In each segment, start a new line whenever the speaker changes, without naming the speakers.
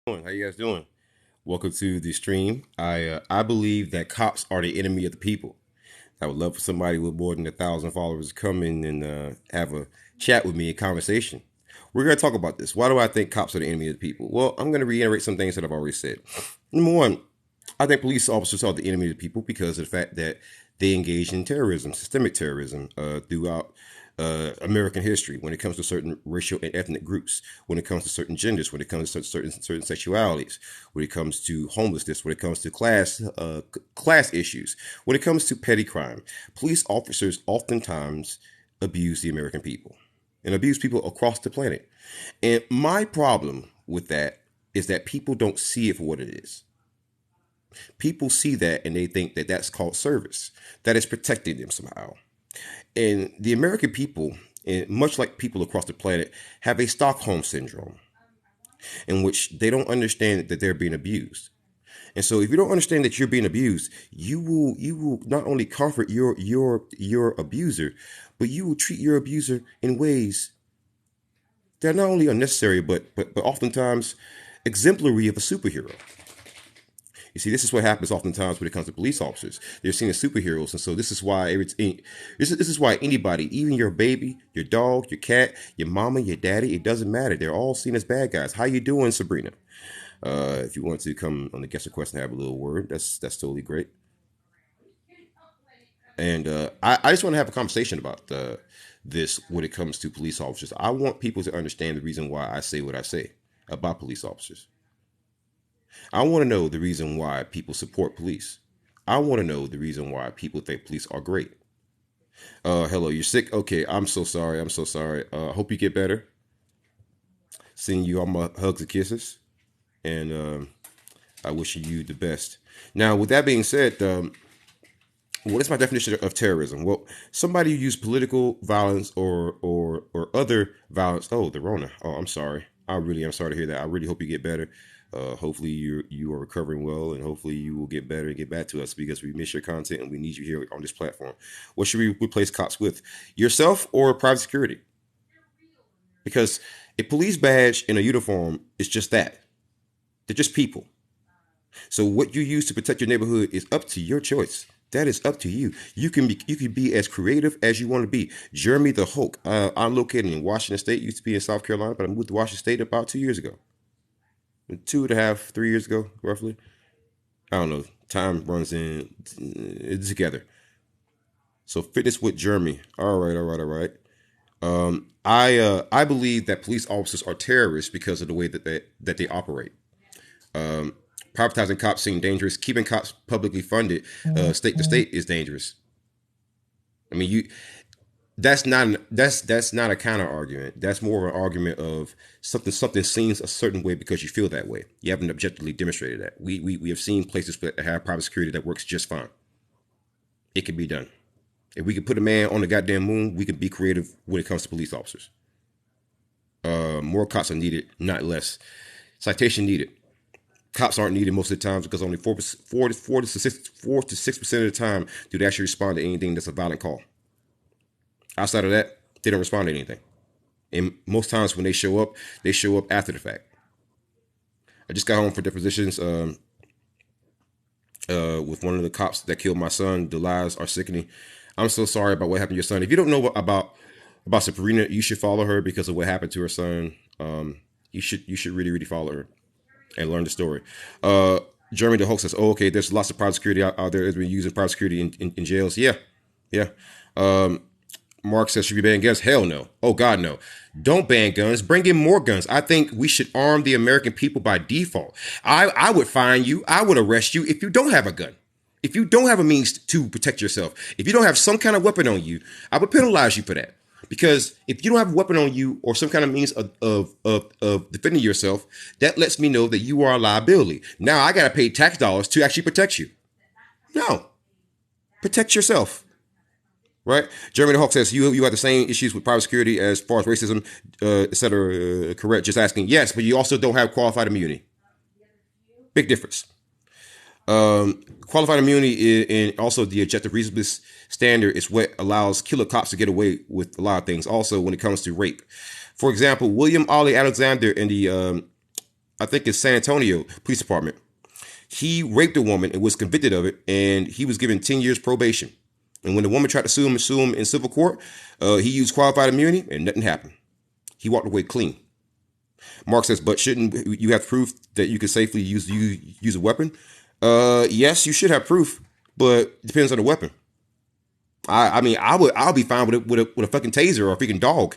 How you guys doing? Welcome to the stream. I believe that cops are the enemy of the people. I would love for somebody with more than 1,000 followers to come in and have a chat with me, a conversation. We're going to talk about this. Why do I think cops are the enemy of the people? Well, I'm going to reiterate some things that I've already said. Number one, I think police officers are the enemy of the people because of the fact that they engage in terrorism, systemic terrorism, throughout American history. When it comes to certain racial and ethnic groups, when it comes to certain genders, when it comes to certain sexualities, when it comes to homelessness, when it comes to class issues, when it comes to petty crime, police officers oftentimes abuse the American people and abuse people across the planet. And my problem with that is that people don't see it for what it is. People see that and they think that that's called service, that is protecting them somehow. And the American people, and much like people across the planet, have a Stockholm syndrome in which they don't understand that they're being abused. And so if you don't understand that you're being abused, you will not only comfort your abuser, but you will treat your abuser in ways that are not only unnecessary, but oftentimes exemplary of a superhero. You see, this is what happens oftentimes when it comes to police officers. They're seen as superheroes, and so this is why this is why anybody, even your baby, your dog, your cat, your mama, your daddy, it doesn't matter. They're all seen as bad guys. How you doing, Sabrina? If you want to come on the guest request and have a little word, that's totally great. And I just want to have a conversation about this when it comes to police officers. I want people to understand the reason why I say what I say about police officers. I want to know the reason why people support police. I want to know the reason why people think police are great. Hello, you're sick? Okay, I'm so sorry. I'm so sorry. Hope you get better. Sending you all my hugs and kisses. And I wish you the best. Now, with that being said, what is my definition of terrorism? Well, somebody who used political violence or other violence. Oh, the Rona. Oh, I'm sorry. I really am sorry to hear that. I really hope you get better. Hopefully you are recovering well, and hopefully you will get better and get back to us because we miss your content and we need you here on this platform. What should we replace cops with? Yourself or private security? Because a police badge and a uniform is just that. They're just people. So what you use to protect your neighborhood is up to your choice. That is up to you. You can be as creative as you want to be. Jeremy the Hulk. I'm located in Washington State. Used to be in South Carolina, but I moved to Washington State about 2 years ago. 2.5, 3 years ago, roughly. I don't know. Time runs in together. So fitness with Jeremy. All right, all right, all right. I believe that police officers are terrorists because of the way that they operate. Privatizing cops seem dangerous. Keeping cops publicly funded, state to state, is dangerous. I mean, that's not a counter argument. That's more of an argument of something seems a certain way because you feel that way. You haven't objectively demonstrated that. We have seen places that have private security that works just fine. It can be done. If we could put a man on the goddamn moon, we could be creative when it comes to police officers. More cops are needed, not less. Citation needed. Cops aren't needed most of the time because only 4 to 6% of the time do they actually respond to anything that's a violent call. Outside of that, they don't respond to anything. And most times when they show up after the fact. I just got home for depositions with one of the cops that killed my son. The lies are sickening. I'm so sorry about what happened to your son. If you don't know about Sabrina, you should follow her because of what happened to her son. You should really follow her and learn the story. Jeremy the Hulk says, "Oh, okay. There's lots of private security out there that's been using private security in jails." Yeah. Mark says, should we ban guns? Hell no. Oh, God, no. Don't ban guns. Bring in more guns. I think we should arm the American people by default. I would fine you. I would arrest you if you don't have a gun. If you don't have a means to protect yourself. If you don't have some kind of weapon on you, I would penalize you for that. Because if you don't have a weapon on you or some kind of means of defending yourself, that lets me know that you are a liability. Now I got to pay tax dollars to actually protect you. No. Protect yourself. Right? Jeremy the Hawk says, you have the same issues with private security as far as racism, etc. Correct. Just asking. Yes, but you also don't have qualified immunity. Big difference. Qualified immunity and also the objective reasonableness standard is what allows killer cops to get away with a lot of things. Also, when it comes to rape. For example, William Ollie Alexander in the I think it's San Antonio Police Department. He raped a woman and was convicted of it, and he was given 10 years probation. And when the woman tried to sue him in civil court, he used qualified immunity, and nothing happened. He walked away clean. Mark says, but shouldn't you have proof that you could safely use a weapon? Yes, you should have proof, but it depends on the weapon. I mean, I'll be fine with a fucking taser or a freaking dog.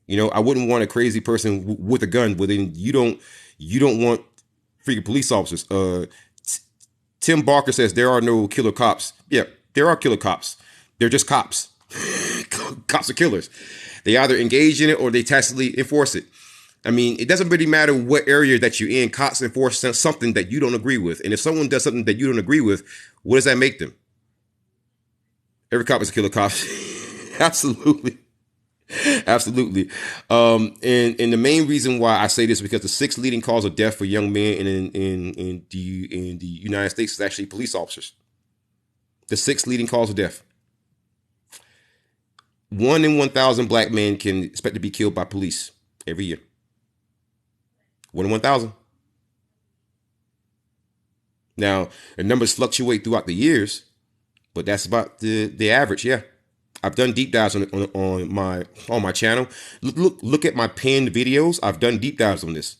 You know, I wouldn't want a crazy person with a gun, but then you don't want freaking police officers. Tim Barker says there are no killer cops. Yeah, there are killer cops. They're just cops. Cops are killers. They either engage in it or they tacitly enforce it. I mean, it doesn't really matter what area that you're in. Cops enforce something that you don't agree with. And if someone does something that you don't agree with, what does that make them? Every cop is a killer cop. Absolutely. Absolutely. And the main reason why I say this is because the 6th leading cause of death for young men in the United States is actually police officers. The 6th leading cause of death. 1 in 1,000 black men can expect to be killed by police every year. 1 in 1,000. Now, the numbers fluctuate throughout the years, but that's about the average. Yeah, I've done deep dives on my channel. Look at my pinned videos. I've done deep dives on this.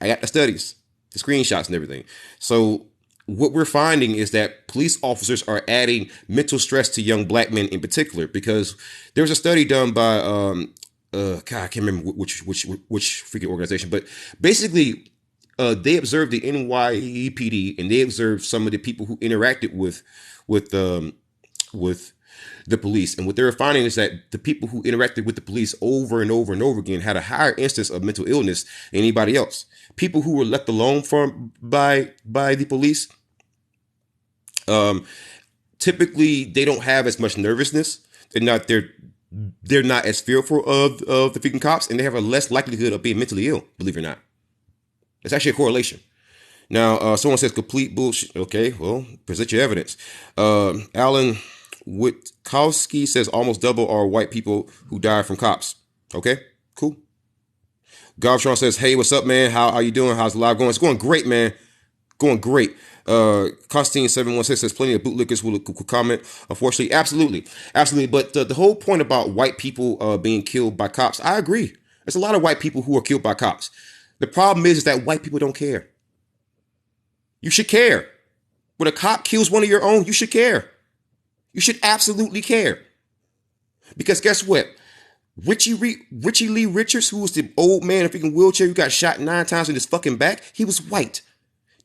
I got the studies, the screenshots, and everything. So what we're finding is that police officers are adding mental stress to young black men in particular, because there was a study done by God, I can't remember which freaking organization, but basically they observed the NYPD and they observed some of the people who interacted with the police, and what they were finding is that the people who interacted with the police over and over and over again had a higher instance of mental illness than anybody else. People who were left alone by the police, typically they don't have as much nervousness. They're not as fearful of the freaking cops, and they have a less likelihood of being mentally ill, believe it or not. It's actually a correlation. Now, someone says complete bullshit. Okay, well, present your evidence. Alan Witkowski says almost double are white people who died from cops. Okay, cool. Govtron says, hey, what's up, man? How are you doing? How's the live going? It's going great, man. Going great. Constantine716 says plenty of bootlickers will comment. Unfortunately, absolutely. But the whole point about white people being killed by cops, I agree. There's a lot of white people who are killed by cops. The problem is that white people don't care. You should care. When a cop kills one of your own, you should care. You should absolutely care. Because guess what? Richie Lee Richards, who was the old man in a freaking wheelchair who got shot 9 times in his fucking back, he was white.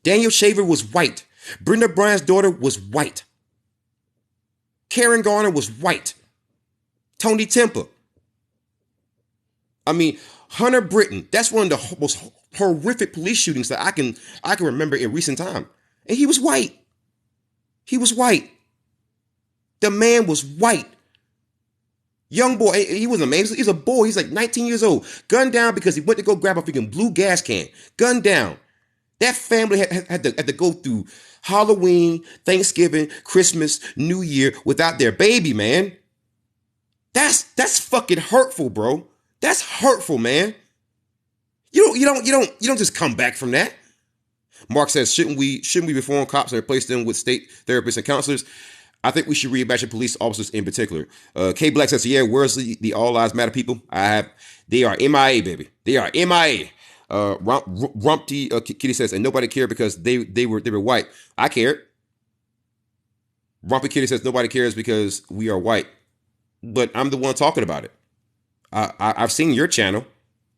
Daniel Shaver was white. Brenda Bryant's daughter was white. Karen Garner was white. Tony Temple. I mean, Hunter Britton. That's one of the most horrific police shootings that I can remember in recent time. And he was white. He was white. The man was white. Young boy, he wasn't a man, he's a boy, he's like 19 years old. Gunned down because he went to go grab a freaking blue gas can. Gunned down. That family had to go through Halloween, Thanksgiving, Christmas, New Year without their baby, man. That's fucking hurtful, bro. That's hurtful, man. You don't just come back from that. Mark says, shouldn't we reform cops and replace them with state therapists and counselors? I think we should reimagine police officers in particular. K Black says, yeah, where's the All Lives Matter people? They are MIA, baby. They are MIA. Rumpty Kitty says, and nobody cared because they were white. I cared. Rumpy Kitty says, nobody cares because we are white. But I'm the one talking about it. I've seen your channel.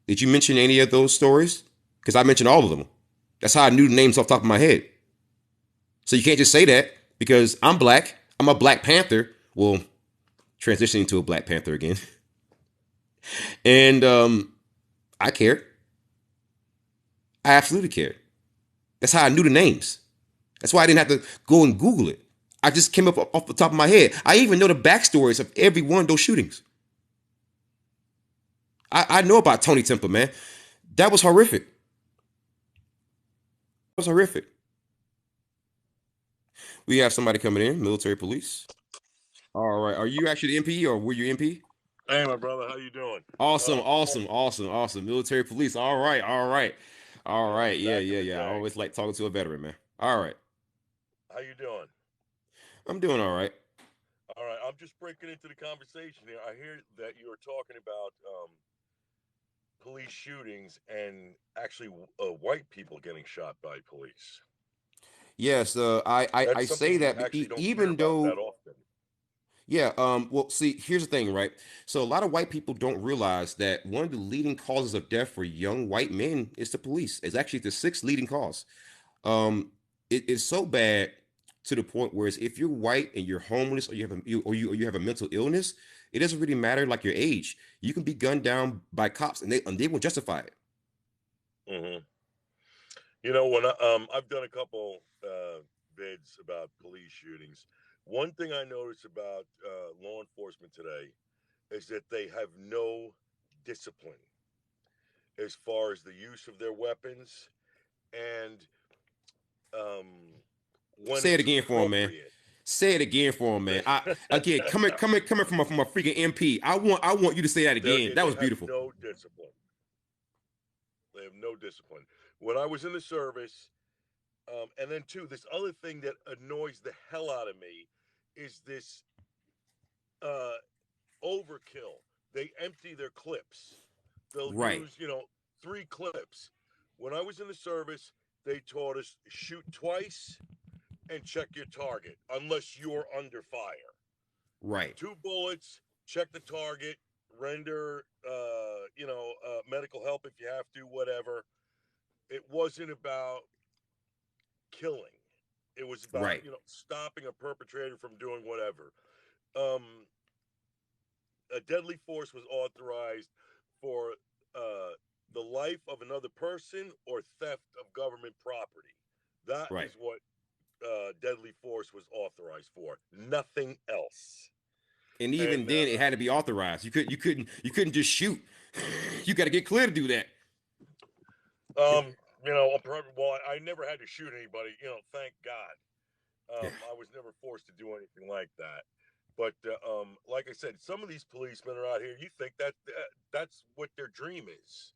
Did you mention any of those stories? Because I mentioned all of them. That's how I knew the names off the top of my head. So you can't just say that because I'm black. I'm a Black Panther. Well, transitioning to a Black Panther again. And I cared. I absolutely cared. That's how I knew the names. That's why I didn't have to go and Google it. I just came up off the top of my head. I even know the backstories of every one of those shootings. I know about Tony Temple, man. That was horrific. That was horrific. We have somebody coming in, military police. All right. Are you actually the MP or were you MP?
Hey, my brother. How you doing?
Awesome. Military police. All right. All right. Yeah,
back in
yeah,
the
yeah. I
day.
always like talking to a veteran, man. All right.
How you doing?
I'm doing all right.
All right, I'm just breaking into the conversation here. I hear that you were talking about police shootings and actually white people getting shot by police.
Yes, I
That's
say
something you
that
actually don't hear
even
about that
though,
often.
yeah, well, see, here's the thing, right? So a lot of white people don't realize that one of the leading causes of death for young white men is the police. It's actually the sixth leading cause. Um, it's so bad to the point where it's, if you're white and you're homeless, or you have a mental illness, it doesn't really matter like your age. You can be gunned down by cops, and they will justify it.
Hmm. You know, when I've done a couple vids about police shootings, one thing I notice about law enforcement today is that they have no discipline as far as the use of their weapons and um, when
Say it
it's
again for him, man.
appropriate.
Say it again for him, man. I again coming from a freaking MP. I want you to say that again. That
They
was
have
beautiful.
no discipline. They have no discipline. When I was in the service, and then too, this other thing that annoys the hell out of me is this uh, overkill. They empty their clips. They'll
Right,
use, 3 clips. When I was in the service, they taught us shoot twice and check your target unless you're under fire.
right,
2 bullets, check the target, render, medical help if you have to, whatever. It wasn't about killing. It was about,
right,
stopping a perpetrator from doing whatever. Um, a deadly force was authorized for uh, the life of another person or theft of government property. That
right.
is what deadly force was authorized for. Nothing else.
And even
And
then, it had to be authorized. You couldn't just shoot. You got to get clear to do that.
well, I never had to shoot anybody. Thank God.
Yeah,
I was never forced to do anything like that. But like I said, some of these policemen are out here. You think that that's what their dream is?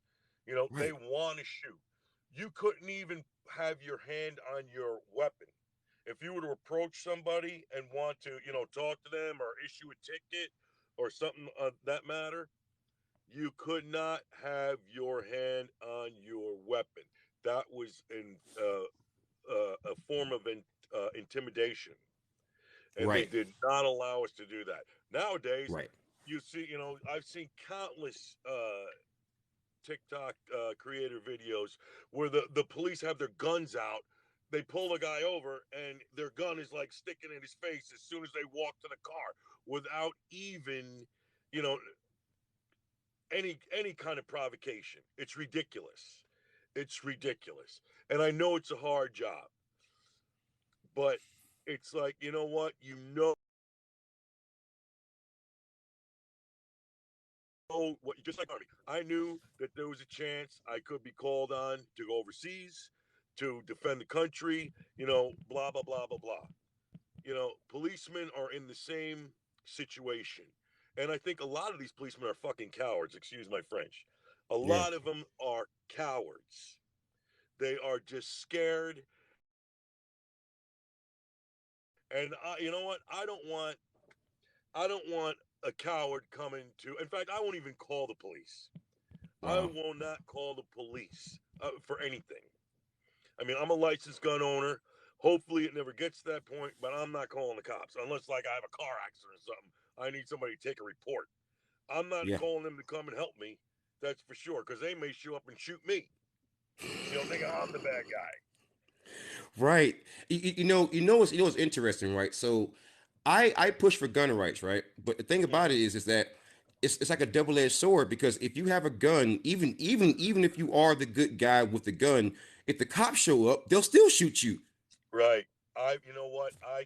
They
right,
want to shoot. You couldn't even have your hand on your weapon. If you were to approach somebody and want to, talk to them or issue a ticket or something of that matter, you could not have your hand on your weapon. That was a form of intimidation, and they
right,
did not allow us to do that. Nowadays,
right,
you see, I've seen countless TikTok creator videos where the police have their guns out. They pull the guy over, and their gun is like sticking in his face as soon as they walk to the car, without even, you know, any kind of provocation. It's ridiculous. It's ridiculous. And I know it's a hard job, but it's like, you know what? What, just like Army. I knew that there was a chance I could be called on to go overseas to defend the country, blah blah blah blah blah. Policemen are in the same situation. And I think a lot of these policemen are fucking cowards, excuse my French. A
yeah,
lot of them are cowards. They are just scared. And you know what? I don't want a coward coming to. In fact, I won't even call the police. I
wow,
will not call the police for anything. I mean, I'm a licensed gun owner. Hopefully, it never gets to that point, but I'm not calling the cops unless, like, I have a car accident or something. I need somebody to take a report. I'm not
yeah.
calling them to come and help me. That's for sure, because they may show up and shoot me. Think I'm the bad guy.
Right. What's interesting, right? So, I push for gun rights, right? But the thing about
Mm-hmm.
it is that it's like a double-edged sword, because if you have a gun, even if you are the good guy with the gun, if the cops show up, they'll still shoot you.
Right. You know what? I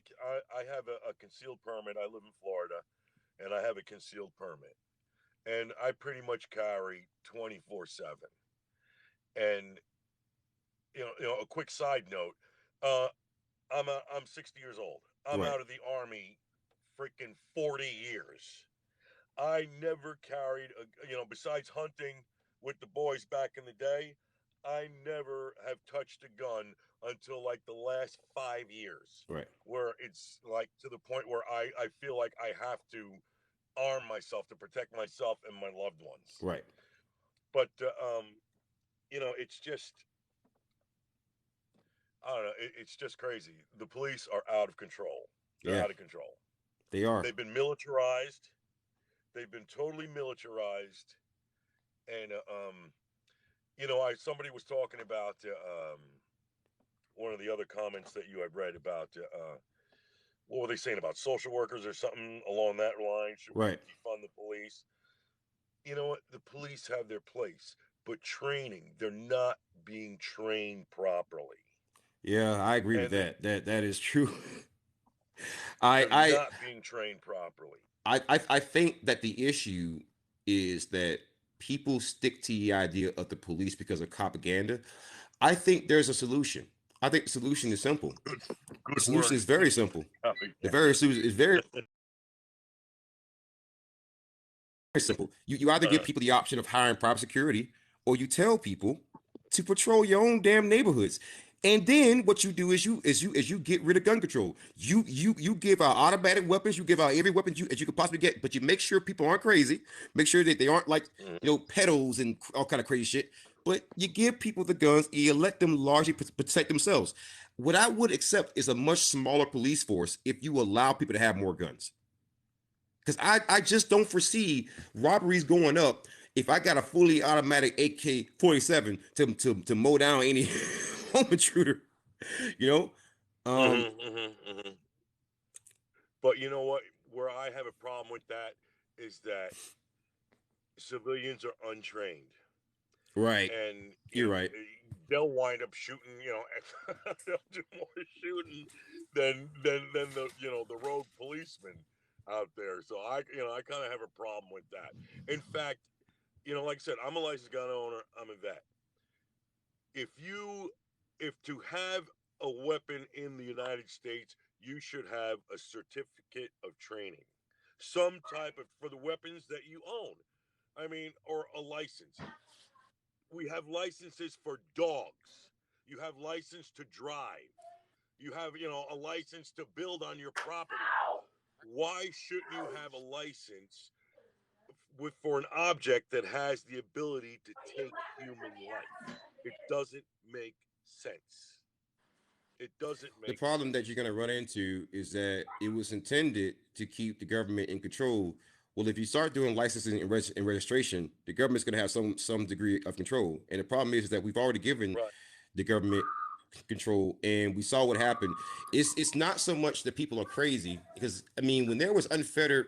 have a concealed permit. I live in Florida, and I have a concealed permit, and I pretty much carry 24/7. And a quick side note. Uh, I'm 60 years old. I'm
Right.
out of the army freaking 40 years. I never carried besides hunting with the boys back in the day, I never have touched a gun until like the last 5 years,
Right.
where it's like to the point where I feel like I have to arm myself to protect myself and my loved ones.
Right.
But it's just, I don't know. It's just crazy. The police are out of control. They're
Yeah,
out of control.
they are.
They've been militarized. They've been totally militarized. And somebody was talking about one of the other comments that you had read about what were they saying about social workers or something along that line? Should we
Right.
defund the police? You know what? The police have their place, but training, they're not being trained properly.
Yeah, I agree with
And
that. That is true.
they're
I
not being trained properly.
I think that the issue is that people stick to the idea of the police because of propaganda. I think there's a solution. I think the solution is simple.
Good,
The
good
solution
word.
is very simple. The
Propaganda.
very solution is very simple. You either give people the option of hiring private security, or you tell people to patrol your own damn neighborhoods. And then what you do is you get rid of gun control. You give out automatic weapons. You give out every weapon as you could possibly get, but you make sure people aren't crazy. Make sure that they aren't like pedos and all kind of crazy shit. But you give people the guns. And you let them largely protect themselves. What I would accept is a much smaller police force if you allow people to have more guns. Because I just don't foresee robberies going up if I got a fully automatic AK-47 to mow down any home intruder. You know, um,
Mm-hmm, mm-hmm, mm-hmm. But you know what? Where I have a problem with that is that civilians are untrained,
right.
and
You're right.
they'll wind up shooting. They'll do more shooting than the rogue policeman out there. So I kind of have a problem with that. In fact, like I said, I'm a licensed gun owner. I'm a vet. If you if to have a weapon in the United States, you should have a certificate of training, some type of for the weapons that you own. I mean, or a license. We have licenses for dogs. You have license to drive. You have, a license to build on your property. Why shouldn't you have a license for an object that has the ability to take human life? It doesn't make sense. It doesn't
The
make
problem that you're
sense.
going to run into is that it was intended to keep the government in control. Well, if you start doing licensing and registration, the government's going to have some degree of control. And the problem is that we've already given
Right.
the government control, and we saw what happened. It's not so much that people are crazy, because I mean, when there was unfettered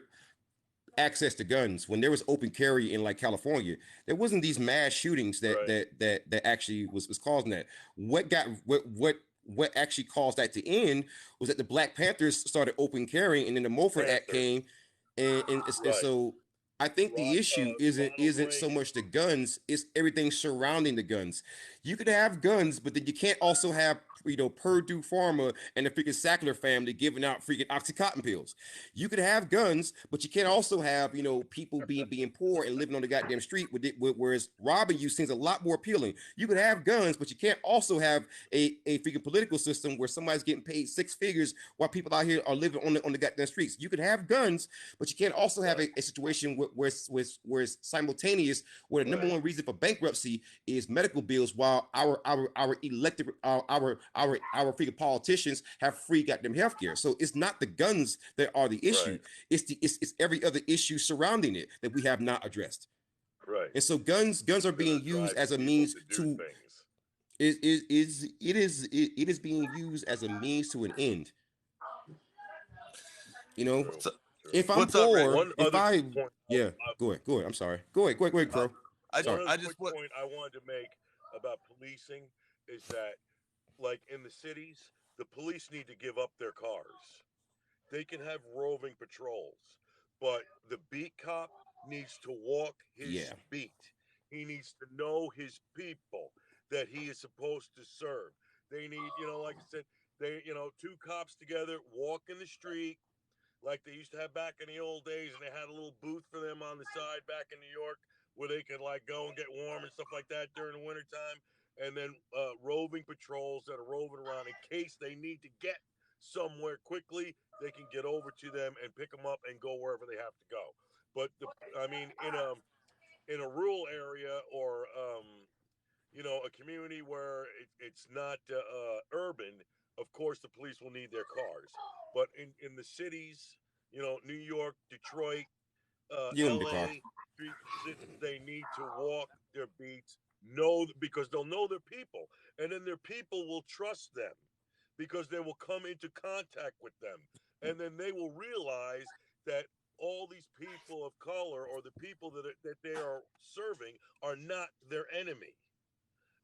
access to guns, when there was open carry in like California, there wasn't these mass shootings
Right.
that actually was causing that. What actually caused that to end was that the Black Panthers started open carrying, and then the Mulford Act
Panthers.
came, and
Right.
so I think the issue isn't
Ronald
isn't so
Reagan.
much the guns, it's everything surrounding the guns. You could have guns, but then you can't also have Purdue Pharma and the freaking Sackler family giving out freaking OxyContin pills. You could have guns, but you can't also have people being poor and living on the goddamn street whereas robbing you seems a lot more appealing. You could have guns, but you can't also have a freaking political system where somebody's getting paid six figures while people out here are living on the goddamn streets. You could have guns, but you can't also have
Right.
a situation where it's simultaneous, where the number
Right.
one reason for bankruptcy is medical bills, while our elected our freaking politicians have free goddamn healthcare. So it's not the guns that are the issue.
Right.
It's every other issue surrounding it that we have not addressed.
Right.
And so guns are
That are
being used
driving
as a
people
means
to do
to
things.
it is being used as a means to an end. You know,
True.
So,
True.
if I'm
what's up, Reg?
poor,
One
if
other
I
quick point.
yeah, go ahead. I'm sorry. Go ahead,
Uh,
Crow.
I
Sorry.
One other
I just
quick
what
point I wanted to make about policing is that, like in the cities, the police need to give up their cars. They can have roving patrols, but the beat cop needs to walk his
Yeah.
beat. He needs to know his people that he is supposed to serve. They need, like I said, two cops together walk in the street like they used to have back in the old days, and they had a little booth for them on the side back in New York where they could like go and get warm and stuff like that during the wintertime. and then roving patrols that are roving around in case they need to get somewhere quickly. They can get over to them and pick them up and go wherever they have to go. But I mean, in a rural area or a community where it's not urban, of course the police will need their cars. But in the cities, New York, Detroit,
You in the car.
L.A., they need to walk their beats, because they'll know their people, and then their people will trust them because they will come into contact with them, and then they will realize that all these people of color or the people that they are serving are not their enemy,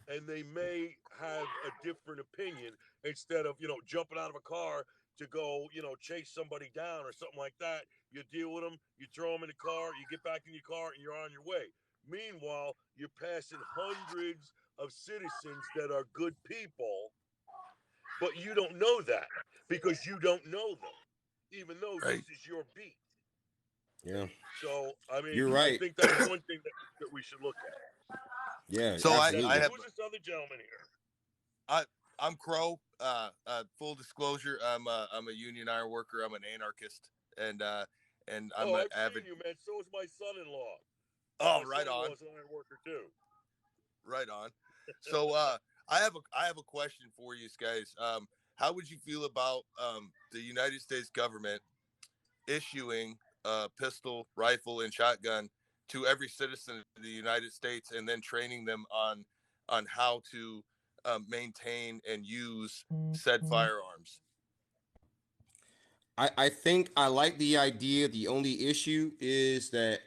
and they may have a different opinion instead of jumping out of a car to go chase somebody down or something like that. You deal with them, you throw them in the car, you get back in your car, and you're on your way. Meanwhile, you're passing hundreds of citizens that are good people, but you don't know that because you don't know them, even though
Right.
this is your beat.
Yeah,
So I mean,
you're
I
right.
think that's one thing that we should look at.
Yeah,
So I
absolutely.
have
Who's this other gentleman here?
I'm Crow. Full disclosure, I'm a union iron worker. I'm an anarchist, and I'm an
I've
avid.
seen you, man. So is my son-in-law.
Oh,
My
right
son-in-law
on,
is an iron worker too.
right on. So I have a question for you guys. How would you feel about the United States government issuing a pistol, rifle, and shotgun to every citizen of the United States, and then training them on how to maintain and use said firearms?
I think I like the idea. The only issue is that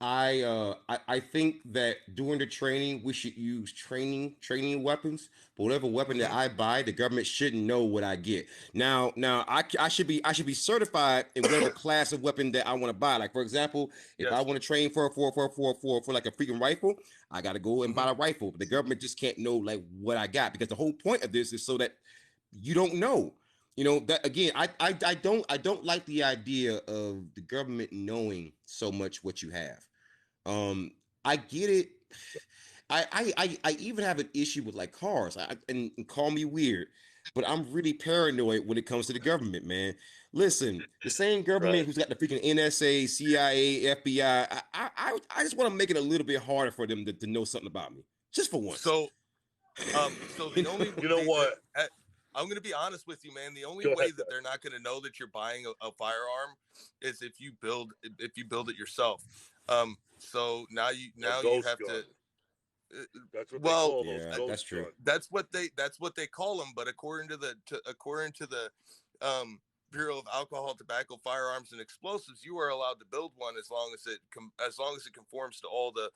I think that during the training we should use training weapons. But whatever weapon that
Mm-hmm.
I buy, the government shouldn't know what I get. Now I should be certified in whatever class of weapon that I want to buy. Like for example, if I
Yes.
want to train for like a freaking rifle, I got to go and
Mm-hmm.
buy a rifle. But the government just can't know like what I got because the whole point of this is so that you don't know. That again, I don't like the idea of the government knowing so much what you have. I get it. I even have an issue with like cars. And call me weird, but I'm really paranoid when it comes to the government, man. Listen, the same government
Right.
who's got the freaking NSA, CIA, FBI. I just want to make it a little bit harder for them to know something about me, just for once.
So so the only
You know what?
I'm going to be honest with you, man. The only
Go
way
ahead,
that they're not going to know that you're buying a firearm is if you build it yourself. So now you
ghost
have
gun.
to.
That's what they
Well,
call those
Yeah, that's
ghost
true.
guns.
that's what they call them. But according to the Bureau of Alcohol, Tobacco, Firearms, and Explosives, you are allowed to build one as long as it conforms to all the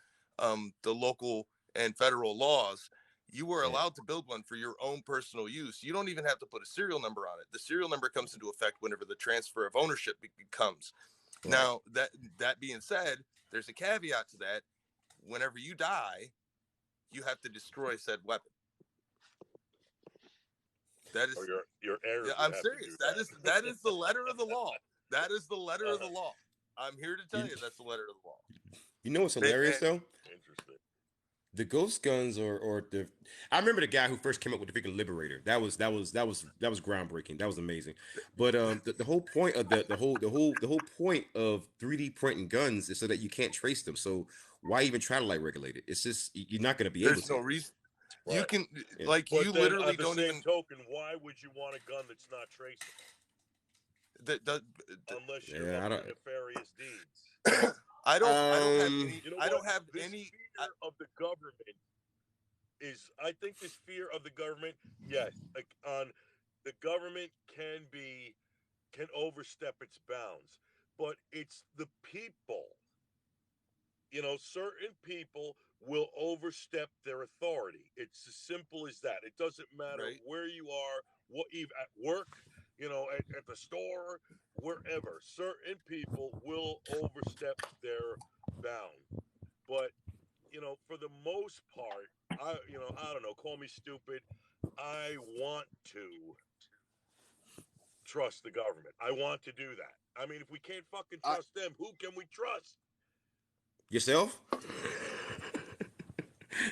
local and federal laws. You are
Yeah.
allowed to build one for your own personal use. You don't even have to put a serial number on it. The serial number comes into effect whenever the transfer of ownership comes.
Right.
Now, that being said, there's a caveat to that. Whenever you die, you have to destroy said weapon. That is,
Or your heirs
I'm
would have
serious.
to do
That is the letter of the law. That is the letter of the law. I'm here to tell
You,
you that's the letter of the law.
you know what's hilarious though?
Interesting.
The ghost guns or the I remember the guy who first came up with the freaking Liberator. That was groundbreaking. That was amazing. But the whole point of the whole point of 3D printing guns is so that you can't trace them. So why even try to like regulate it? It's just you're not going to be able
There's no
to.
reason.
Right.
You can
Yeah.
like
But
you
then,
literally
on the
don't
same
even.
token, why would you want a gun that's not traceable
The,
unless you're
Yeah, I
up
don't.
to nefarious deeds?
I don't have any.
You know
I
what?
don't have
This
any.
fear of the government I think this fear of the government, yes, like on the government can overstep its bounds, but it's the people. Certain people will overstep their authority. It's as simple as that. It doesn't matter
Right.
where you are, what even at work, at the store, wherever. Certain people will overstep their bound. But, for the most part, I don't know, call me stupid. I want to trust the government. I want to do that. I mean, if we can't fucking trust them, who can we trust?
Yourself?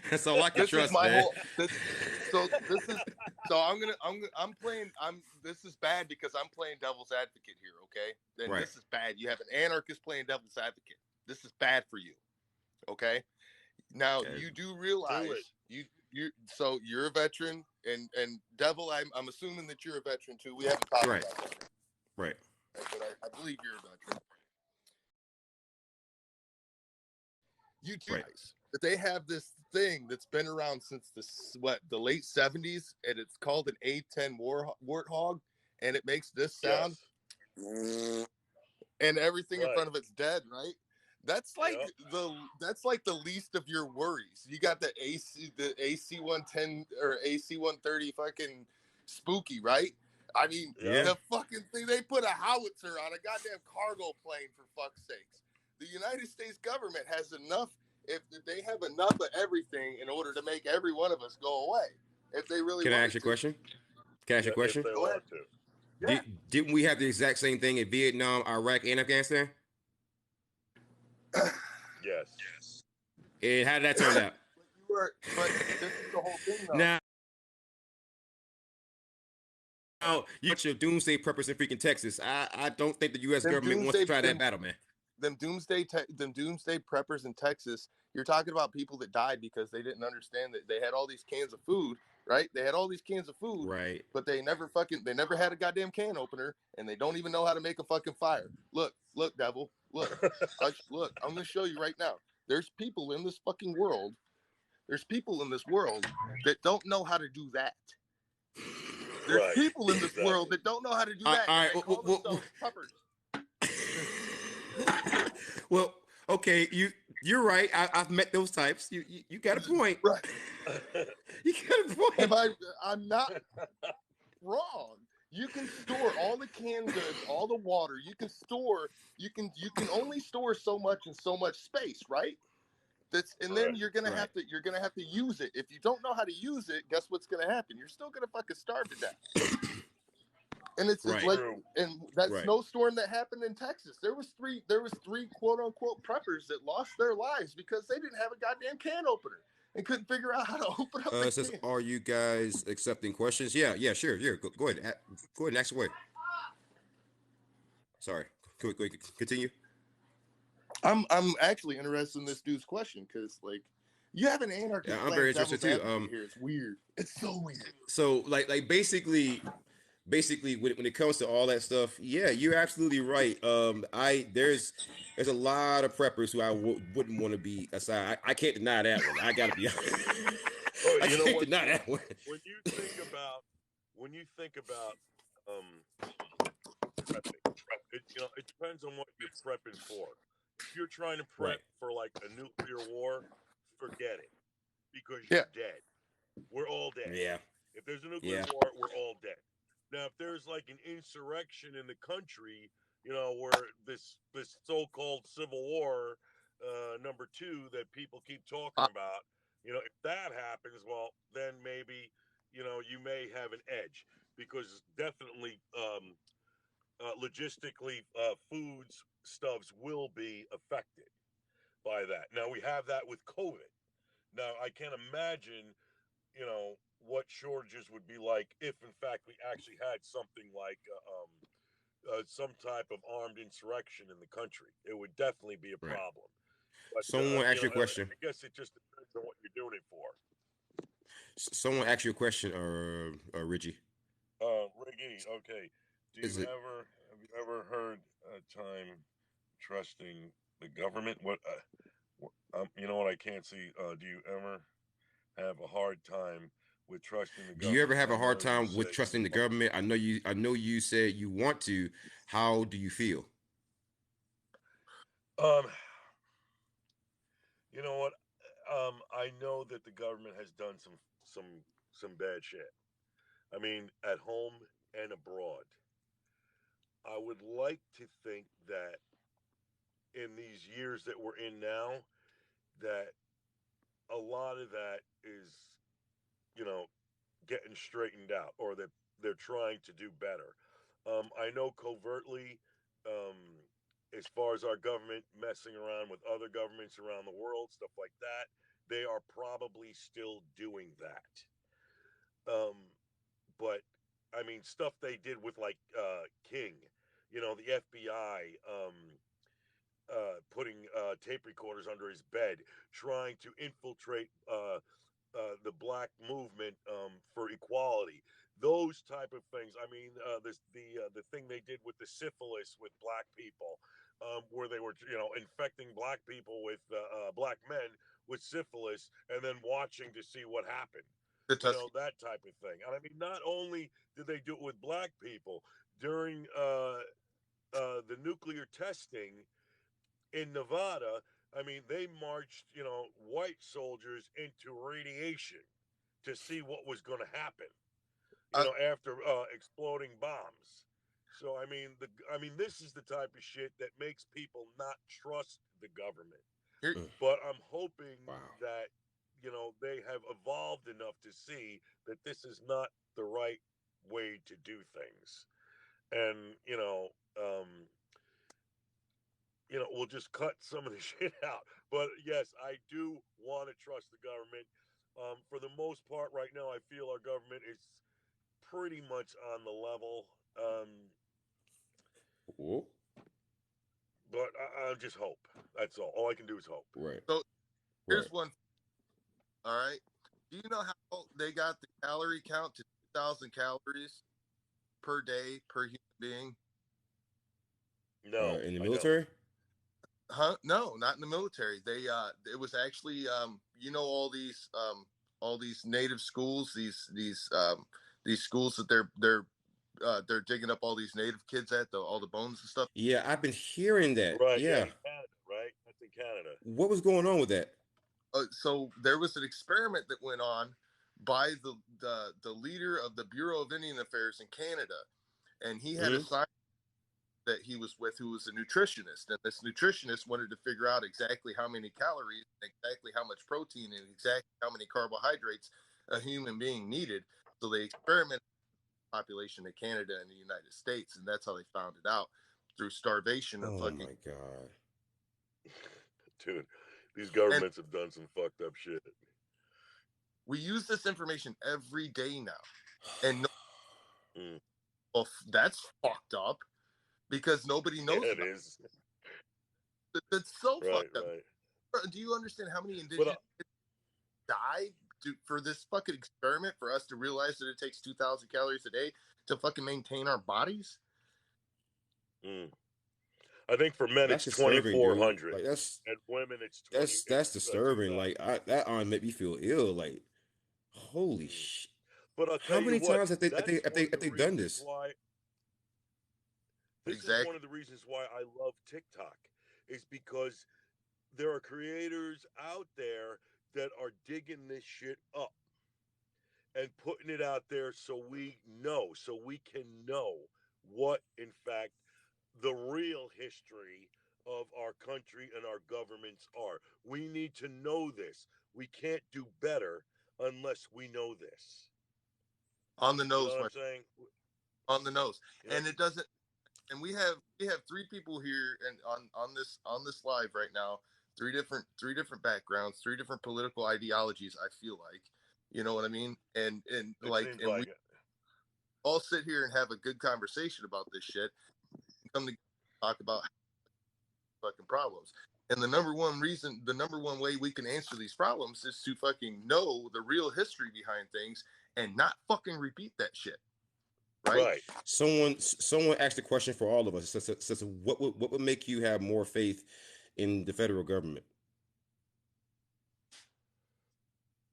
That's all I can
This is
trust,
my
man.
whole. This is bad because I'm playing devil's advocate here. Okay, then
Right.
this is bad. You have an anarchist playing devil's advocate. This is bad for you. Okay. Now
Okay.
you do realize so you're a veteran, and Devil, I'm assuming that you're a veteran too. We haven't talked
Right.
about that,
Right.
but I believe you're a veteran. You do
Right.
realize that they have this thing that's been around since the late 70s, and it's called an A10 Warthog, and it makes this sound, and everything in front of it's dead, right? That's like the least of your worries. You got the AC 110 or AC 130 fucking spooky, right? I mean, the fucking thing, they put a howitzer on a goddamn cargo plane, for fuck's sakes. The United States government has enough, if they have enough of everything in order to make every one of us go away. If they really
Can I
wanted
ask you a
to.
question? Can I ask you a question?
If they want to.
Yeah.
Didn't we have the exact same thing in Vietnam, Iraq, and Afghanistan?
Yes.
And how did that turn out?
But this is the whole thing, though.
Now, you got your doomsday preppers in freaking Texas. I don't think the U.S. government wants to try that battle, man.
Them doomsday preppers in Texas, you're talking about people that died because they didn't understand that they had all these cans of food, right? They had all these cans of food,
right?
But they never had a goddamn can opener, and they don't even know how to make a fucking fire. Look, Devil, look, I'm gonna show you right now. There's people in this fucking world. There's people in this world that don't know how to do that. There's people in this world that don't know how to do that.
All right,
and they call themselves preppers.
Well, okay, you're right. I've met those types. You got a point.
Right.
You got a point.
I'm not wrong. You can store all the canned goods, all the water. You can only store so much in so much space, right? Then you're gonna have to use it. If you don't know how to use it, guess what's gonna happen? You're still gonna fucking starve to death. And it's like, and that snowstorm that happened in Texas, there was three quote unquote preppers that lost their lives because they didn't have a goddamn can opener and couldn't figure out how to open up the
says,
can.
are you guys accepting questions? Yeah, sure. Go ahead. Go ahead and ask away. Sorry. Go ahead, continue.
I'm actually interested in this dude's question because, like, you have an anarchist.
Yeah, I'm very interested too.
Here. It's weird. It's so weird.
So, like basically when it comes to all that stuff, yeah, you're absolutely right. There's a lot of preppers who I wouldn't want to be aside. I can't deny that one. I gotta be honest. I can't deny that one.
When you think about prepping, it depends on what you're prepping for. If you're trying to prep for like a nuclear war, forget it, because you're dead. We're all dead.
Yeah.
If there's a nuclear war, we're all dead. Now, if there's like an insurrection in the country, where this so-called civil war number 2 that people keep talking about, if that happens, well, then maybe, you may have an edge, because definitely logistically foods stuffs will be affected by that. Now, we have that with COVID. Now, I can't imagine, what shortages would be like if, in fact, we actually had something like some type of armed insurrection in the country. It would definitely be a problem. But,
someone asked you a question.
I guess it just depends on what you're doing it for.
Someone asked you a question, Richie.
Riggy, okay. Have you ever heard a time trusting the government? What? You know what? I can't see. Do you ever have a hard time with trusting the government?
Do you ever have a hard time with trusting the government? I know you said you want to. How do you feel?
You know what? I know that the government has done some bad shit. I mean, at home and abroad. I would like to think that in these years that we're in now, that a lot of that is, getting straightened out, or that they're trying to do better. I know covertly, um, as far as our government messing around with other governments around the world, stuff like that, they are probably still doing that. But I mean, stuff they did with like King, the FBI putting tape recorders under his bed, trying to infiltrate the black movement for equality. Those type of things. I mean, the thing they did with the syphilis with black people, where they were infecting black people with black men with syphilis, and then watching to see what happened.
The Tuskegee.
That type of thing. And I mean, not only did they do it with black people during the nuclear testing in Nevada, I mean, they marched, white soldiers into radiation to see what was going to happen,
Uh,
after exploding bombs. So I mean, this is the type of shit that makes people not trust the government.
here,
But I'm hoping
Wow.
that they have evolved enough to see that this is not the right way to do things, and we'll just cut some of the shit out. But yes, I do want to trust the government. For the most part, right now, I feel our government is pretty much on the level.
Whoa.
But I just hope. That's all. All I can do is hope.
Right.
so
Right.
here's one. All right. Do you know how they got the calorie count to 2,000 calories per day per human being?
No,
In the
I
military?
Huh? No, not in the military. They it was actually all these native schools, these schools that they're digging up all these native kids at all the bones and stuff.
Yeah, I've been hearing that.
Right. Yeah.
Yeah.
In Canada, right? That's in Canada.
What was going on with that?
So there was an experiment that went on by the leader of the Bureau of Indian Affairs in Canada, and he had a scientist that he was with who was a nutritionist, and this nutritionist wanted to figure out exactly how many calories, exactly how much protein, and exactly how many carbohydrates a human being needed. So they experimented with the population in Canada and the United States, and that's how they found it out through starvation and
Oh my God.
Dude, these governments have done some fucked up shit.
We use this information every day now, and well, that's fucked up because nobody knows.
Yeah, it is.
That's so
Right,
fucked up.
right.
Do you understand how many indigenous kids died for this fucking experiment for us to realize that it takes 2,000 calories a day to fucking maintain our bodies?
I think for men
That's
it's
disturbing,
2,400,
dude. Like
and women it's 20.
that's disturbing. Like that on make me feel ill. Like holy shit.
But I'll
How
tell you
many
what,
times have they
that is one of the
done
reasons
this?
why. This is one of the reasons why I love TikTok, is because there are creators out there that are digging this shit up and putting it out there so we can know what, in fact, the real history of our country and our governments are. We need to know this. We can't do better unless we know this.
On the nose,
you know what I'm saying?
On the nose.
You
and it doesn't. And we have three people here and on this live right now, three different backgrounds, three different political ideologies. I feel like, you know what I mean, and like we all sit here and have a good conversation about this shit. Come to talk about fucking problems. And the number one way we can answer these problems is to fucking know the real history behind things and not fucking repeat that shit. Right.
Someone asked a question for all of us. Says what would make you have more faith in the federal government?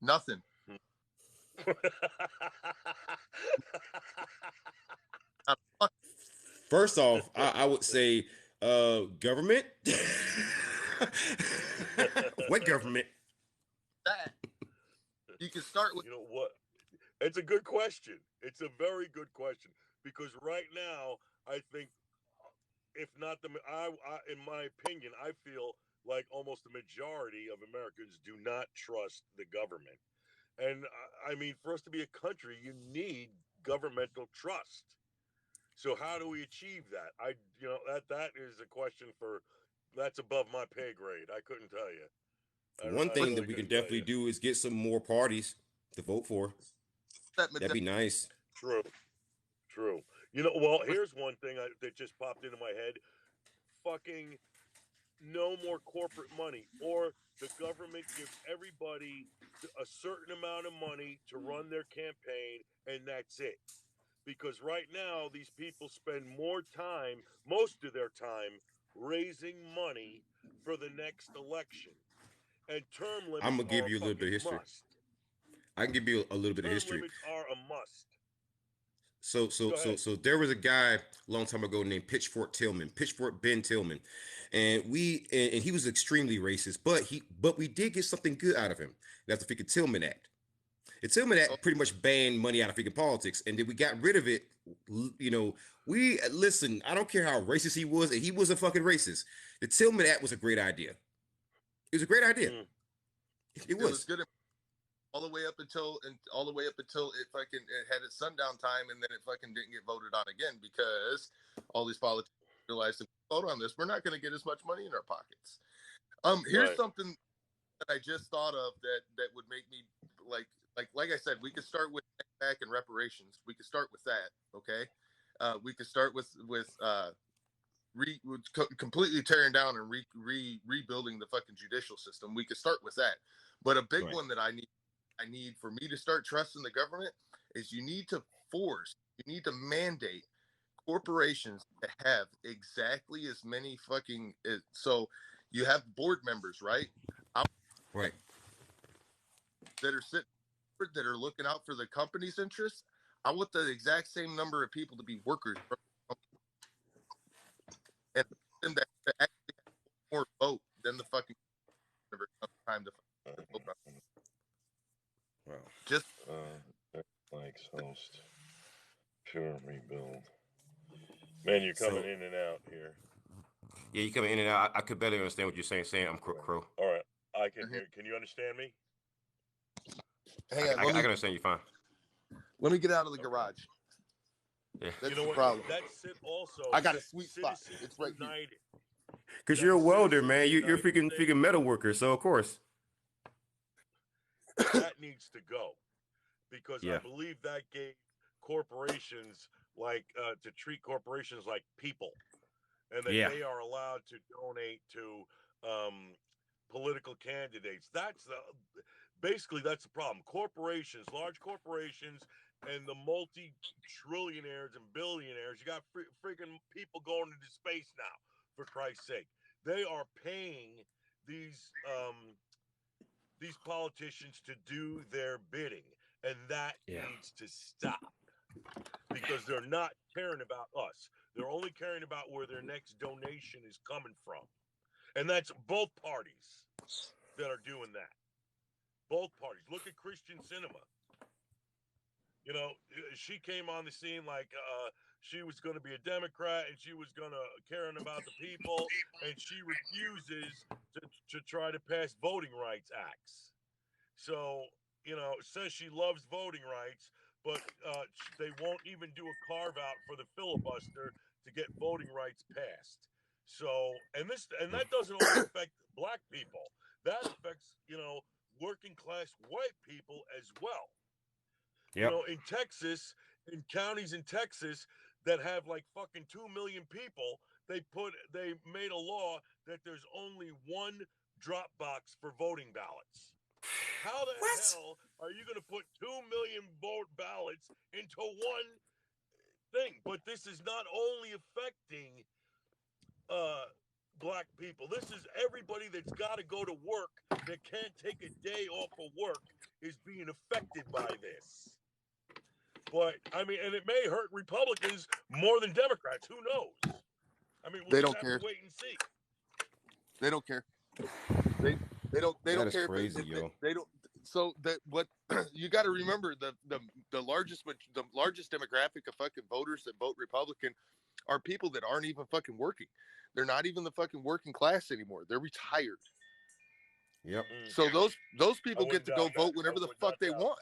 Nothing.
First off, I would say government. What government?
That you can start with.
You know what? It's a good question. It's a very good question, because right now I think, if not in my opinion, I feel like almost the majority of Americans do not trust the government. And I mean, for us to be a country, you need governmental trust. So how do we achieve that? That is a question that's above my pay grade. I couldn't tell you.
One
I
thing that
really
we can
couldn't tell
definitely
you.
do is get some more parties to vote for. That'd be nice.
True. True. You know, well, here's one thing that just popped into my head. Fucking no more corporate money, or the government gives everybody a certain amount of money to run their campaign, and that's it. Because right now, these people spend more time, most of their time, raising money for the next election. And term
I'm
limits
gonna
are
give
a
you a little bit of
fucking
history.
must.
I can give you a little bit of
Term
history.
limits are a must.
So, so,
Go
so,
ahead.
so there was a guy a long time ago named Pitchfork Ben Tillman, and he was extremely racist, but we did get something good out of him. That's the freaking Tillman Act. The Tillman
Oh,
Act pretty much banned money out of freaking politics, and then we got rid of it. You know, we listen. I don't care how racist he was, and he was a fucking racist. The Tillman Act was a great idea. It was a great idea.
Mm,
It
it was
was.
good all the way up until it fucking it had its sundown time, and then it fucking didn't get voted on again because all these politicians realized if we vote on this, we're not going to get as much money in our pockets. Here's
right.
something that I just thought of that would make me like I said, we could start with back and reparations. We could start with that, okay? We could start with completely tearing down and rebuilding the fucking judicial system. We could start with that, but a big
Right.
one that I need for me to start trusting the government is you need to mandate corporations to have exactly as many fucking so you have board members, right?
Right.
That are sitting that are looking out for the company's interests. I want the exact same number of people to be workers and that actually have more vote than the fucking time to vote on.
Wow.
Just
Likes host. Pure rebuild. Man, you're coming
So
in and out here.
yeah, you coming in and out. I could barely understand what you're saying. Saying I'm Crow.
All right. I can hear. Can you understand me?
hang on.
I can understand you fine.
Let me get out of the garage.
Yeah.
That's
You know
the
what?
problem.
That's it. Also,
I got a sweet spot.
Citizens
It's right here.
United.
Because
That
you're a welder,
Citizens
man. You're
United
freaking
thing,
metal worker, so of course.
that needs to go, because I
Yeah.
believe that gave corporations to treat corporations like people, and that
Yeah.
they are allowed to donate to political candidates. Basically that's the problem. Corporations, large corporations, and the multi-trillionaires and billionaires. You got freaking people going into space now, for Christ's sake. They are paying these politicians to do their bidding, and that
Yeah.
needs to stop, because they're not caring about us. They're only caring about where their next donation is coming from. And that's both parties that are doing that. Both parties. Look at Christian Cinema. You know, she came on the scene like she was going to be a Democrat and she was going to caring about the people, and she refuses to try to pass voting rights acts. So, you know, says she loves voting rights, but they won't even do a carve out for the filibuster to get voting rights passed. So, and that doesn't only affect black people. That affects, working class white people as well. You
Yep.
know, in Texas, in counties in Texas that have like fucking 2 million people, they made a law that there's only one drop box for voting ballots. How the
What?
hell are you going to put 2 million vote ballots into one thing? But this is not only affecting black people. This is everybody that's got to go to work, that can't take a day off of work, is being affected by this. But I mean, and it may hurt Republicans more than Democrats. Who knows? I mean, we'll just have to wait and see.
They don't care. They don't
That is
care
crazy,
if
yo.
they don't. So that what you got to remember, the largest demographic of fucking voters that vote Republican are people that aren't even fucking working. They're not even the fucking working class anymore. They're retired.
Yep.
So those people get to go vote whenever the fuck they want.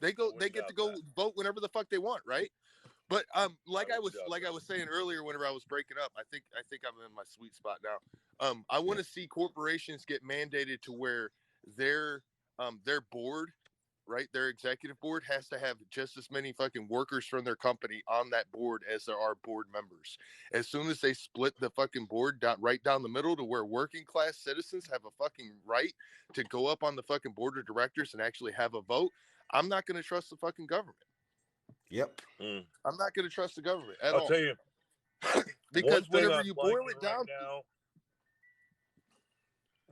They get to go vote whenever the fuck they want, right? But like
No
I was
doubt.
saying earlier, whenever I was breaking up, I think I'm in my sweet spot now. I want to see corporations get mandated to where their board, right, their executive board has to have just as many fucking workers from their company on that board as there are board members. As soon as they split the fucking board right down the middle to where working class citizens have a fucking right to go up on the fucking board of directors and actually have a vote, I'm not going to trust the fucking government.
Yep.
I'm not going to trust the government at
I'll
all.
tell you,
Because whenever you boil it down,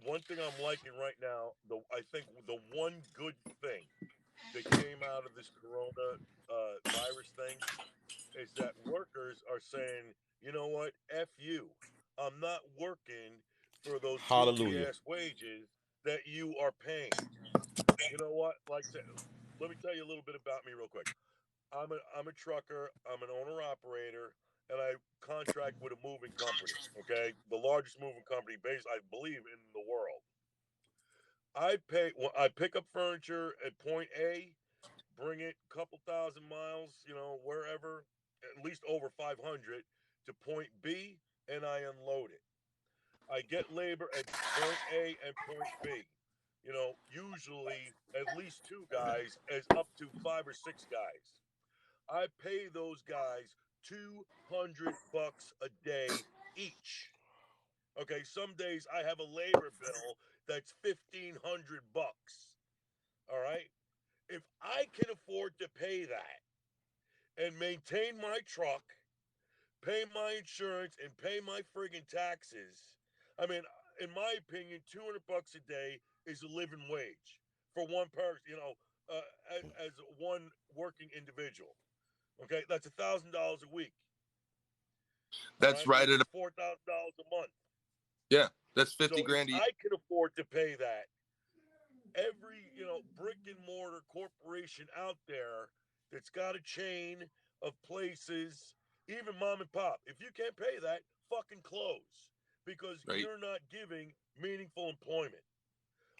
one thing I'm liking right now, I think the one good thing that came out of this corona virus thing is that workers are saying, you know what, F you. I'm not working for those goofy
Hallelujah.
ass wages that you are paying. You know what? Let me tell you a little bit about me real quick. I'm a trucker. I'm an owner operator, and I contract with a moving company. Okay, the largest moving company, based I believe in the world. I pick up furniture at point A, bring it a couple thousand miles, wherever, at least over 500 to point B, and I unload it. I get labor at point A and point B. Usually at least two guys, as up to $5 or $6 guys. I pay those guys $200 a day each. Okay, some days I have a labor bill that's $1,500. All right, if I can afford to pay that and maintain my truck, pay my insurance, and pay my friggin' taxes, I mean, in my opinion, $200 a day is a living wage for one person. As one working individual. Okay, that's $1,000 a week. All
that's
right,
right
which
at
is $4,000 a month.
that's 50
So if
grand a year.
I can afford to pay that, every brick and mortar corporation out there that's got a chain of places, even mom and pop, if you can't pay that, fucking close, because
Right.
you're not giving meaningful employment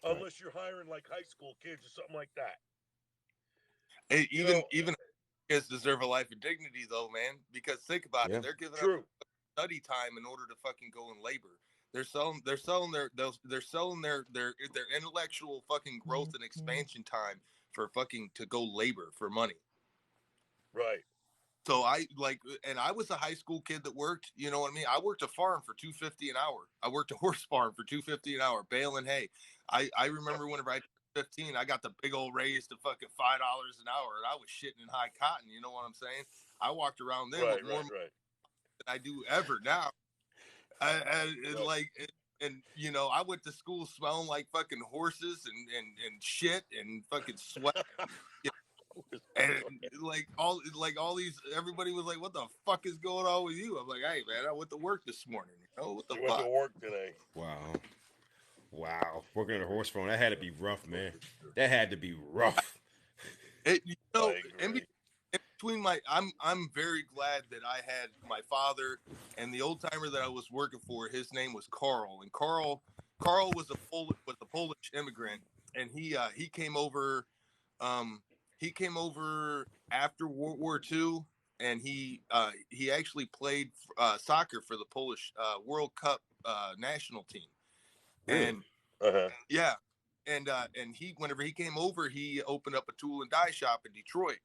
Right.
unless you're hiring like high school kids or something like that.
Even kids deserve a life of dignity, though, man. Because think about it,
Yeah.
they're giving up
True.
study time in order to fucking go in labor. They're selling their intellectual fucking growth and expansion time for fucking to go labor for money.
Right.
So I was a high school kid that worked, you know what I mean? I worked a farm for $2.50 an hour. I worked a horse farm for $2.50 an hour, baling hay. I remember whenever I turned 15, I got the big old raise to fucking $5 an hour, and I was shitting in high cotton. You know what I'm saying? I walked around then with more money than I do ever now. And I went to school smelling like fucking horses and shit and fucking sweat. And all these, everybody was like, "What the fuck is going on with you?" I'm like, "Hey man, I went to work this morning. What the
You went to
fuck?"
work today.
Wow. Working at a horse farm, that had to be rough, man. That had to be rough.
I
In
agree.
between I'm very glad that I had my father and the old timer that I was working for. His name was Carl, and Carl was a Polish immigrant, and he came over. He came over after World War II, and he actually played soccer for the Polish World Cup national team.
Really?
And
Uh-huh.
yeah, and he whenever he came over, he opened up a tool and die shop in Detroit,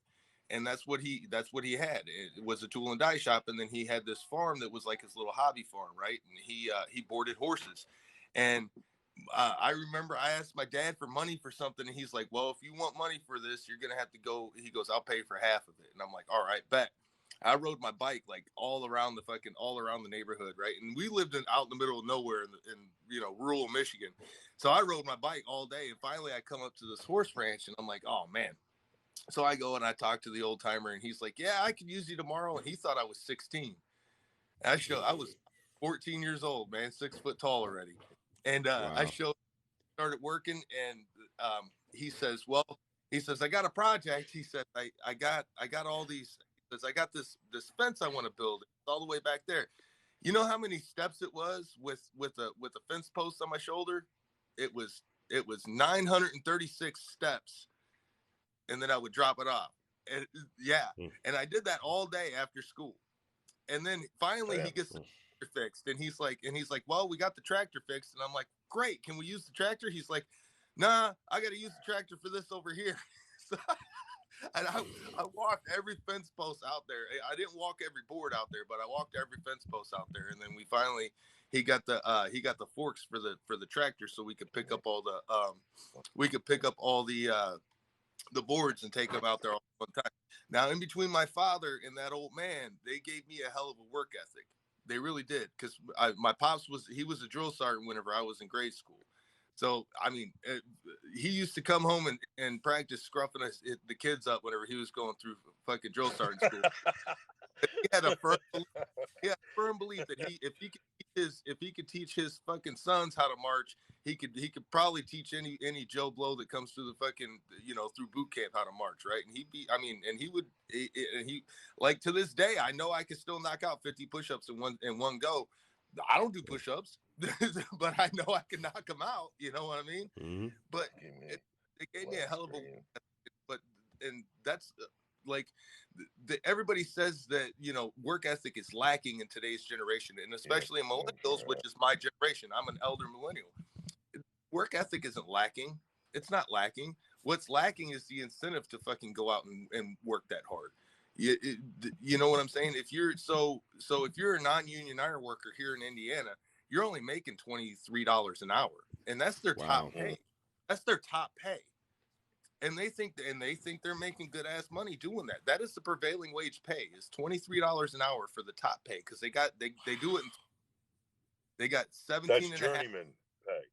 and that's what he had. It was a tool and die shop, and then he had this farm that was like his little hobby farm, right? And he boarded horses, and I remember I asked my dad for money for something, and he's like, "Well, if you want money for this, you're gonna have to go." He goes, "I'll pay for half of it," and I'm like, "All right, bet." I rode my bike like all around the neighborhood, right? And we lived out in the middle of nowhere in rural Michigan. So I rode my bike all day, and finally I come up to this horse ranch, and I'm like, "Oh man." So I go and I talk to the old timer, and he's like, "Yeah, I could use you tomorrow." And he thought I was 16. I was 14 years old, man, 6 foot tall already. And
Wow.
started working, and he says, "Well," he says, "I got a project." He said, I got all these." He says, "I got this fence I want to build. It's all the way back there." You know how many steps it was with a fence post on my shoulder? It was 936 steps, and then I would drop it off. And, yeah.
Mm.
And I did that all day after school. And then finally he
Damn.
gets the tractor fixed, and he's like, well, we got the tractor fixed. And I'm like, great, can we use the tractor? He's like, nah, I got to use the tractor for this over here. So, and I walked every fence post out there. I didn't walk every board out there, but I walked every fence post out there. And then he got the forks for the tractor, so we could pick up all the boards and take them out there all one time. Now, in between my father and that old man, they gave me a hell of a work ethic. They really did, because my pops was a drill sergeant whenever I was in grade school. So, I mean, he used to come home and practice scruffing the kids up whenever he was going through fucking drill sergeant school. He had a firm belief that if he could teach his fucking sons how to march, he could probably teach any Joe Blow that comes through the fucking, through boot camp how to march, right? And he like, to this day, I know I can still knock out 50 push-ups in one go. I don't do push-ups, but I know I can knock them out. You know what I mean?
Mm-hmm.
But it gave me a hell of a, and that's like, everybody says that work ethic is lacking in today's generation, and especially in millennials, which is my generation. I'm an elder millennial. Work ethic isn't lacking. It's not lacking. What's lacking is the incentive to fucking go out and work that hard. You know what I'm saying? If you're if you're a non-union iron worker here in Indiana, you're only making $23 an hour, and that's their top pay. That's their top pay. And they think they're making good ass money doing that. That is the prevailing wage pay, is $23 an hour for the top pay, because they do it. They got 17
That's
and a half.
journeyman pay.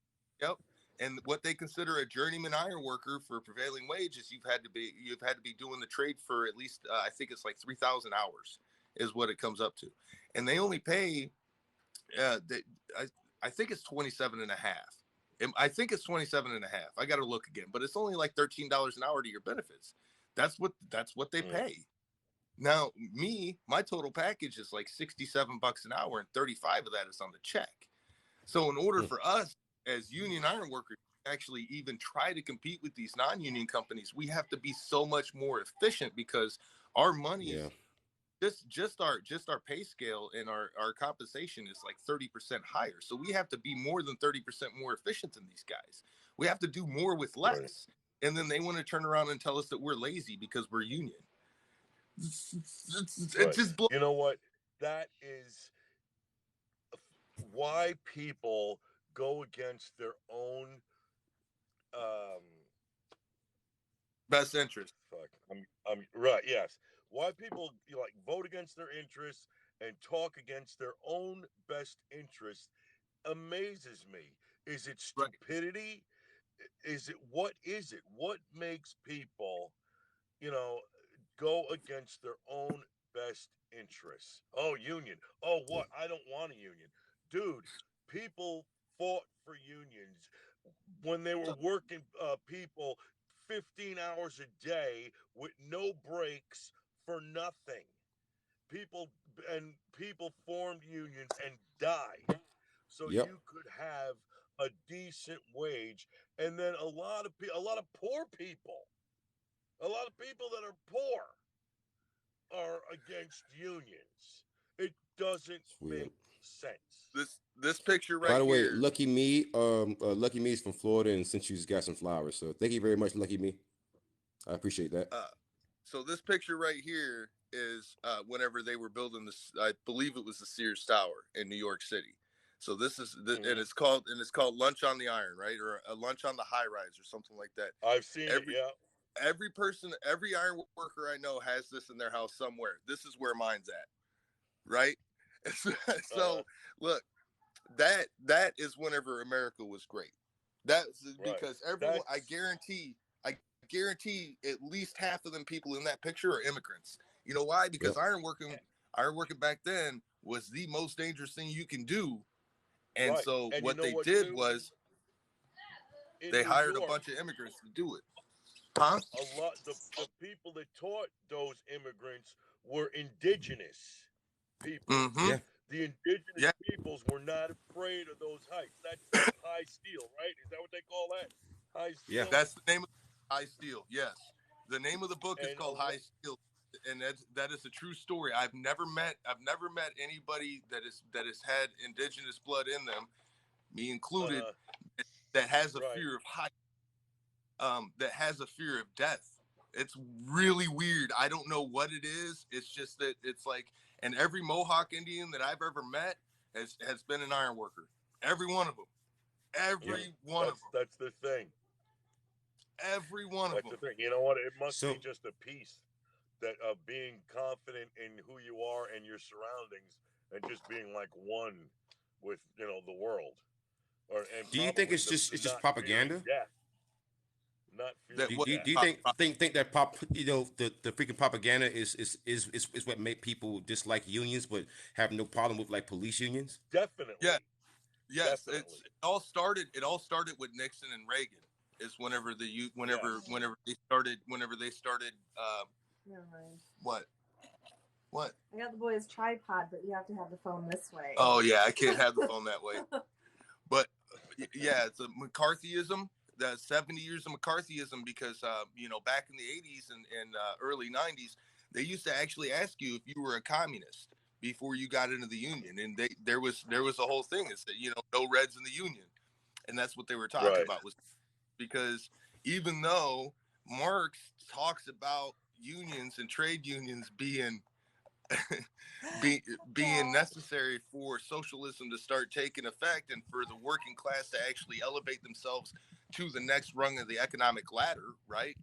Yep. And what they consider a journeyman iron worker for prevailing wage is you've had to be doing the trade for at least I think it's like 3,000 hours is what it comes up to, and they only pay I think it's 27 and a half. I think it's 27 and a half. I got to look again, but it's only like $13 an hour to your benefits. That's what they pay. Now, my total package is like $67 an hour, and 35 of that is on the check. So in order for us as union iron workers to actually even try to compete with these non-union companies, we have to be so much more efficient, because our money is just our pay scale and our compensation is like 30% higher. So we have to be more than 30% more efficient than these guys. We have to do more with less. Right. And then they want to turn around and tell us that we're lazy because we're union. It's just
you know what? That is why people go against their own
best interest.
Fuck. I'm right. Yes. Why people vote against their interests and talk against their own best interest amazes me. Is it stupidity? Right. What is it? What makes people, go against their own best interests? Oh, union. Oh, what? I don't want a union. Dude, people fought for unions when they were working people 15 hours a day with no breaks for nothing. People formed unions and died so you could have a decent wage. And then a lot of poor people, a lot of people that are poor are against unions. It doesn't make sense.
This picture right
here. By the way,
here.
Lucky Me is from Florida and sent you got some flowers. So thank you very much, Lucky Me. I appreciate that.
So this picture right here is whenever they were building this, I believe it was the Sears Tower in New York City. So this is and it's called Lunch on the Iron, right? Or a Lunch on the High Rise or something like that.
I've seen it, yeah.
Every iron worker I know has this in their house somewhere. This is where mine's at, right? So look, that is whenever America was great. That's because everyone, I guarantee at least half of them people in that picture are immigrants. You know why? Because iron working back then was the most dangerous thing you can do. And so and what they did was they hired a bunch of immigrants to do it. Huh?
A lot the people that taught those immigrants were indigenous people.
Mm-hmm.
Yeah.
The indigenous peoples were not afraid of those heights. That's high steel, right? Is that what they call that? High steel?
Yeah, that's the name of high steel, yes. The name of the book is
And
called High Steel, and that is a true story. I've never met anybody that has had indigenous blood in them, me included, that has a fear of height, that has a fear of death. It's really weird. I don't know what it is. It's just that it's like, and every Mohawk Indian that I've ever met has been an iron worker. Every one of them. Every one of them.
That's the thing.
Every one of them.
That's the thing. You know what? It must be just a piece that of being confident in who you are and your surroundings, and just being like one with the world.
Do you think it's just propaganda?
Yeah. Not feeling.
Do you think that the freaking propaganda is what made people dislike unions, but have no problem with like police unions?
Definitely.
Yeah. Yes. Definitely. It all started with Nixon and Reagan. Is whenever they started. Never mind. What? I
got the boy's tripod, but you have to have the phone this way.
Oh yeah, I can't have the phone that way. But yeah, it's a McCarthyism. The 70 years of McCarthyism, because back in the 80s and early 90s, they used to actually ask you if you were a communist before you got into the union, and there was a whole thing. It's that no Reds in the union, and that's what they were talking about, was because even though Marx talks about unions and trade unions being necessary for socialism to start taking effect, and for the working class to actually elevate themselves to the next rung of the economic ladder, right?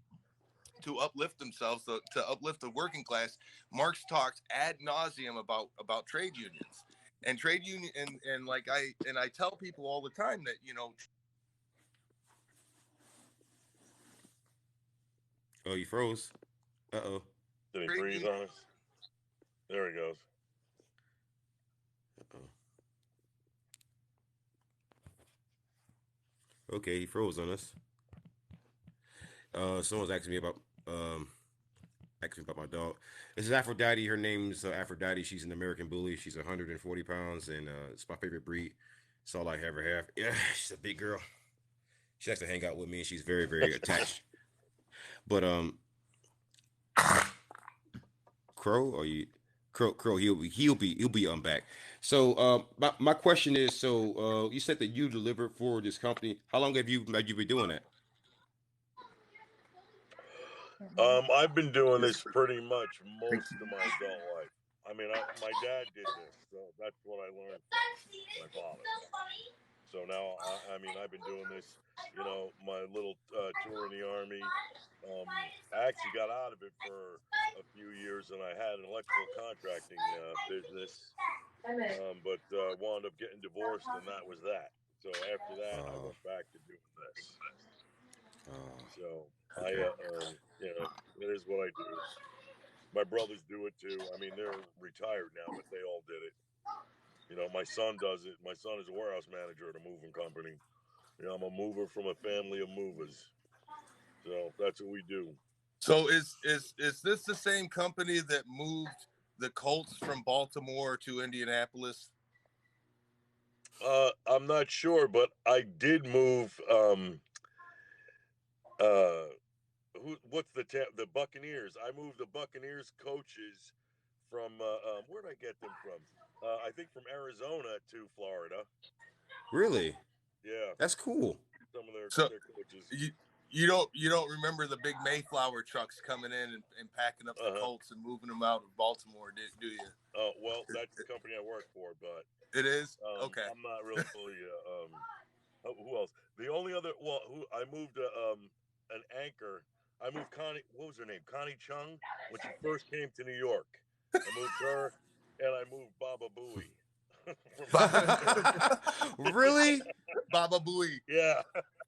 To uplift themselves, to uplift the working class. Marx talks ad nauseum about trade unions and trade union, and I tell people all the time that
Oh, you froze. Uh-oh.
Did he freeze on us? There he goes.
Uh-oh. Okay, he froze on us. Someone's asking me about my dog. This is Aphrodite. Her name's Aphrodite. She's an American bully. She's 140 pounds, and it's my favorite breed. It's all I ever have. Yeah, she's a big girl. She likes to hang out with me, and she's very, very attached. But Crow, or you? Crow, he'll be back. So my question is, so you said that you delivered for this company. How long have you been doing that?
I've been doing this pretty much most of my adult life. I mean, my dad did this, so that's what I learned from my father. So now, I've been doing this, my little tour in the Army. I actually got out of it for a few years, and I had an electrical contracting business, but wound up getting divorced, and that was that. So after that, I went back to doing this. So it is what I do. My brothers do it too. I mean, they're retired now, but they all did it. My son does it. My son is a warehouse manager at a moving company. I'm a mover from a family of movers. So that's what we do.
So is this the same company that moved the Colts from Baltimore to Indianapolis?
I'm not sure, but I did move. What's the Buccaneers? I moved the Buccaneers coaches from where did I get them from? I think from Arizona to Florida.
Really?
Yeah,
that's cool.
Some of their coaches.
You don't remember the big Mayflower trucks coming in and packing up the Colts and moving them out of Baltimore, do you?
Oh, well, that's the company I work for, but
it is okay.
I'm not really. Who else? The only other who I moved an anchor. I moved Connie. What was her name? Connie Chung when she first came to New York. I moved her, and I moved Baba Booey.
Really?
Baba Booey.
Yeah.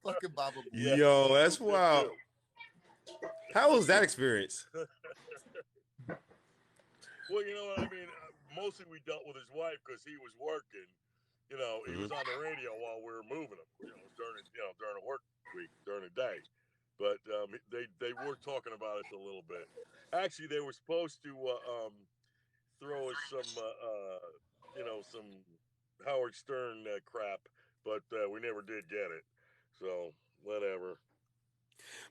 Fucking Baba Booey.
Yeah, yo, that's wild. How was that experience?
Well, you know what I mean? Mostly we dealt with his wife because he was working. He was on the radio while we were moving him. During a work week, during the day. But they were talking about us a little bit. Actually, they were supposed to throw us some Howard Stern crap, but we never did get it. So whatever.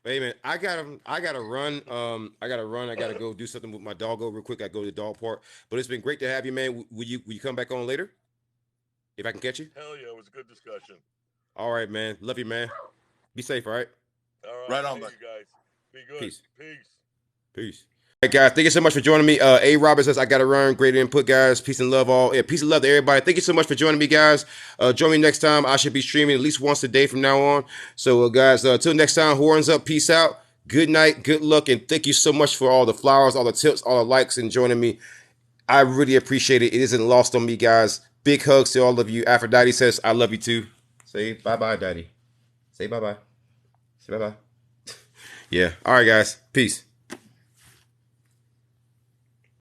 Hey man, I gotta run. I gotta run. I gotta go do something with my doggo real quick. I go to the dog park. But it's been great to have you, man. Will you come back on later if I can catch you?
Hell yeah, it was a good discussion.
All right, man. Love you, man. Be safe. All right.
All right,
Right on,
see
bud.
you guys. Be good.
Peace.
Peace.
Peace. All right, guys. Thank you so much for joining me. A Robert says I gotta run. Great input, guys. Peace and love, all. Yeah, peace and love to everybody. Thank you so much for joining me, guys. Join me next time. I should be streaming at least once a day from now on. So, guys, till next time. Horns up. Peace out. Good night. Good luck, and thank you so much for all the flowers, all the tips, all the likes, and joining me. I really appreciate it. It isn't lost on me, guys. Big hugs to all of you. Aphrodite says I love you too. Say bye bye, Daddy. Say bye bye. Say bye bye. Yeah. All right, guys. Peace.